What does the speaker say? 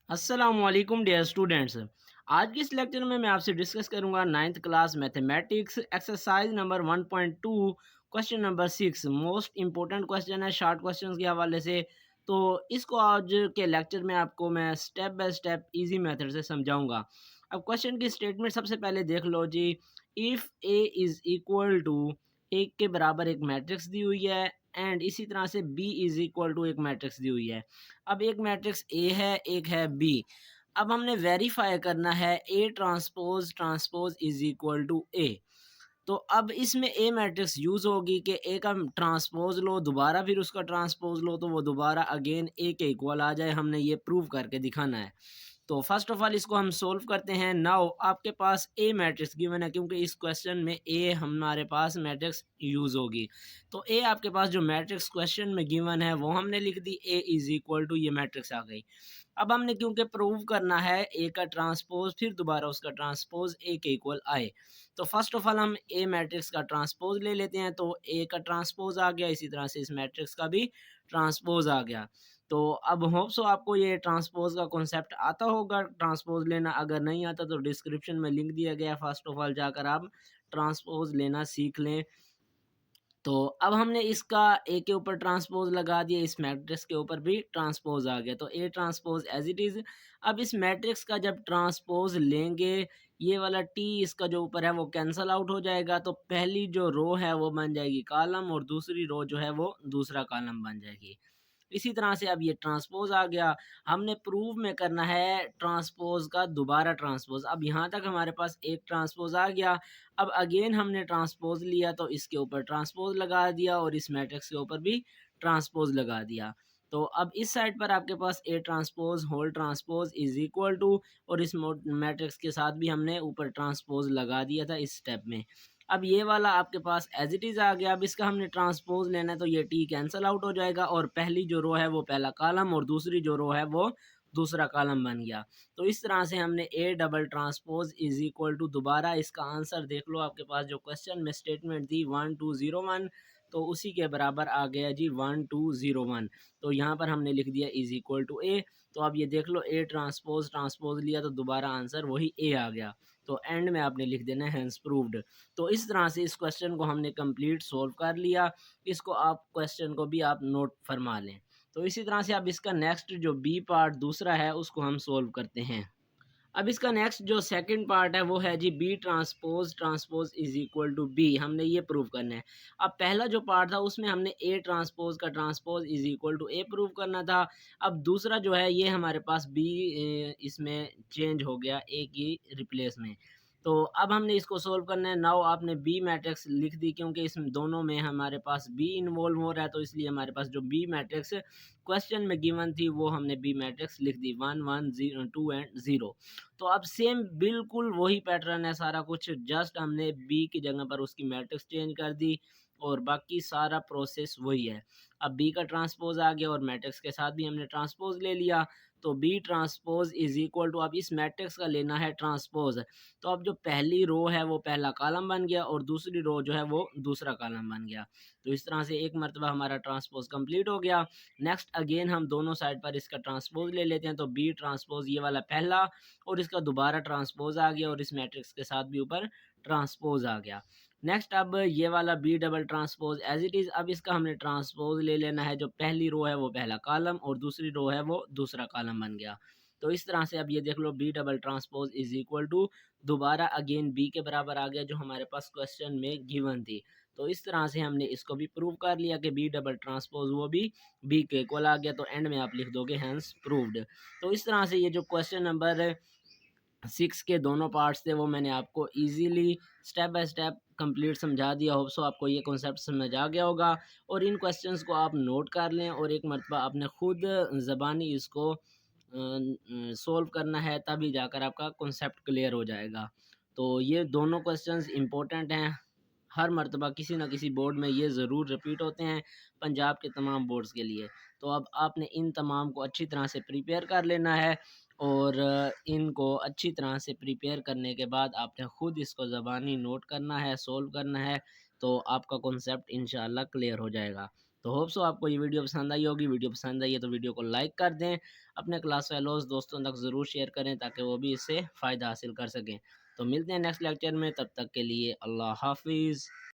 अस्सलामुअलैकुम dear students. आज के इस लेक्चर में मैं आपसे डिस्कस करूंगा ninth class mathematics exercise number 1.2 question number 6। Most important question है शॉर्ट क्वेश्चंस के हवाले से। तो इसको आज के लेक्चर में आपको मैं step by step easy method से समझाऊंगा। अब क्वेश्चन की स्टेटमेंट सबसे पहले देख लो जी। If A is equal to, एक के बराबर एक मैट्रिक्स दी हुई है, एंड इसी तरह से बी इज़ इक्वल टू एक मैट्रिक्स दी हुई है। अब एक मैट्रिक्स ए है, एक है बी। अब हमने वेरीफाई करना है A transpose transpose is equal to A. तो अब इसमें ए मैट्रिक्स यूज़ होगी कि ए का ट्रांसपोज लो, दोबारा फिर उसका ट्रांसपोज लो, तो वो दोबारा अगेन ए के इक्वल आ जाए। हमने ये प्रूव करके दिखाना है। तो फर्स्ट ऑफ ऑल इसको हम सोल्व करते हैं। नाउ आपके पास ए मैट्रिक्स गिवन है, क्योंकि इस क्वेश्चन में ए हमारे पास मैट्रिक्स यूज़ होगी। तो ए आपके पास जो मैट्रिक्स क्वेश्चन में गिवन है वो हमने लिख दी, ए इज़ इक्वल टू, ये मैट्रिक्स आ गई। अब हमने क्योंकि प्रूव करना है ए का ट्रांसपोज फिर दोबारा उसका ट्रांसपोज ए के इक्वल आए, तो फर्स्ट ऑफ ऑल हम ए मैट्रिक्स का ट्रांसपोज ले लेते हैं। तो ए का ट्रांसपोज आ गया, इसी तरह से इस मैट्रिक्स का भी ट्रांसपोज आ गया। तो अब होप सो आपको ये ट्रांसपोज का कॉन्सेप्ट आता होगा ट्रांसपोज लेना। अगर नहीं आता तो डिस्क्रिप्शन में लिंक दिया गया, फर्स्ट ऑफ ऑल जाकर आप ट्रांसपोज लेना सीख लें। तो अब हमने इसका ए के ऊपर ट्रांसपोज लगा दिया, इस मैट्रिक्स के ऊपर भी ट्रांसपोज आ गया, तो A transpose as it is. अब इस मैट्रिक्स का जब ट्रांसपोज लेंगे, ये वाला टी इसका जो ऊपर है वो कैंसल आउट हो जाएगा। तो पहली जो रो है वो बन जाएगी कॉलम, और दूसरी रो जो है वो दूसरा कॉलम बन जाएगी। इसी तरह से अब ये ट्रांसपोज आ गया। हमने प्रूव में करना है ट्रांसपोज का दोबारा ट्रांसपोज। अब यहाँ तक हमारे पास एक ट्रांसपोज आ गया। अब अगेन हमने ट्रांसपोज लिया, तो इसके ऊपर ट्रांसपोज लगा दिया और इस मैट्रिक्स के ऊपर भी ट्रांसपोज लगा दिया। तो अब इस साइड पर आपके पास A transpose whole transpose is equal to, और इस मैट्रिक्स के साथ भी हमने ऊपर ट्रांसपोज लगा दिया था इस स्टेप में। अब ये वाला आपके पास एज इट इज़ आ गया। अब इसका हमने ट्रांसपोज लेना है, तो ये टी कैंसल आउट हो जाएगा, और पहली जो रो है वो पहला कॉलम, और दूसरी जो रो है वो दूसरा कॉलम बन गया। तो इस तरह से हमने A double transpose is equal to, दोबारा इसका आंसर देख लो आपके पास जो क्वेश्चन में स्टेटमेंट थी 1201, तो उसी के बराबर आ गया जी 1201। तो यहाँ पर हमने लिख दिया इज इक्वल टू ए। तो अब ये देख लो ए ट्रांसपोज ट्रांसपोज लिया तो दोबारा आंसर वही ए आ गया। तो एंड में आपने लिख देना है हैंस प्रूव्ड। तो इस तरह से इस क्वेश्चन को हमने कंप्लीट सोल्व कर लिया। इसको आप क्वेश्चन को भी आप नोट फरमा लें। तो इसी तरह से अब इसका नेक्स्ट जो बी पार्ट दूसरा है उसको हम सोल्व करते हैं। अब इसका नेक्स्ट जो सेकंड पार्ट है वो है जी B transpose transpose is equal to B. हमने ये प्रूव करना है। अब पहला जो पार्ट था उसमें हमने ए ट्रांसपोज का transpose is equal to A prove करना था। अब दूसरा जो है ये हमारे पास बी इसमें चेंज हो गया ए की रिप्लेस में। तो अब हमने इसको सोल्व करना है। नाउ आपने बी मैट्रिक्स लिख दी, क्योंकि इस दोनों में हमारे पास बी इन्वॉल्व हो रहा है, तो इसलिए हमारे पास जो बी मैट्रिक्स क्वेश्चन में गिवन थी वो हमने बी मैट्रिक्स लिख दी 1 1 0 2 एंड 0। तो अब सेम बिल्कुल वही पैटर्न है सारा कुछ, जस्ट हमने बी की जगह पर उसकी मैट्रिक्स चेंज कर दी, और बाकी सारा प्रोसेस वही है। अब बी का ट्रांसपोज आ गया और मैट्रिक्स के साथ भी हमने ट्रांसपोज ले लिया। तो B transpose is equal to, अब इस मैट्रिक्स का लेना है ट्रांसपोज। तो अब जो पहली रो है वो पहला कॉलम बन गया, और दूसरी रो जो है वो दूसरा कॉलम बन गया। तो इस तरह से एक मरतबा हमारा ट्रांसपोज कंप्लीट हो गया। नेक्स्ट अगेन हम दोनों साइड पर इसका ट्रांसपोज ले लेते हैं। तो बी ट्रांसपोज ये वाला पहला, और इसका दोबारा ट्रांसपोज आ गया, और इस मैट्रिक्स के साथ भी ऊपर ट्रांसपोज आ गया। नेक्स्ट अब ये वाला B double transpose as it is. अब इसका हमने ट्रांसपोज ले लेना है। जो पहली रो है वो पहला कॉलम, और दूसरी रो है वो दूसरा कॉलम बन गया। तो इस तरह से अब ये देख लो B double transpose is equal to, दोबारा अगेन बी के बराबर आ गया जो हमारे पास क्वेश्चन में गिवन थी। तो इस तरह से हमने इसको भी प्रूव कर लिया कि बी डबल ट्रांसपोज वो भी बी के इक्वल आ गया। तो एंड में आप लिख दोगे हैंस प्रूव्ड। तो इस तरह से ये जो क्वेश्चन नंबर 6 के दोनों पार्ट्स थे वो मैंने आपको easily step by step complete समझा दिया। होप सो आपको ये कॉन्सेप्ट समझ आ गया होगा, और इन क्वेश्चंस को आप नोट कर लें, और एक मरतबा आपने खुद ज़बानी इसको सोल्व करना है, तभी जाकर आपका कॉन्सेप्ट क्लियर हो जाएगा। तो ये दोनों क्वेश्चंस इंपॉर्टेंट हैं। हर मरतबा किसी न किसी बोर्ड में ये ज़रूर रिपीट होते हैं, पंजाब के तमाम बोर्ड्स के लिए। तो अब आपने इन तमाम को अच्छी तरह से प्रिपेयर कर लेना है, और इनको अच्छी तरह से प्रिपेयर करने के बाद आपने ख़ुद इसको ज़बानी नोट करना है, सोल्व करना है, तो आपका कॉन्सेप्ट इंशाअल्लाह क्लियर हो जाएगा। तो होप सो आपको ये वीडियो पसंद आई होगी। वीडियो पसंद आई है तो वीडियो को लाइक कर दें, अपने क्लास फेलोज़ दोस्तों तक ज़रूर शेयर करें ताकि वो भी इससे फ़ायदा हासिल कर सकें। तो मिलते हैं नेक्स्ट लेक्चर में, तब तक के लिए अल्लाह हाफ़िज़।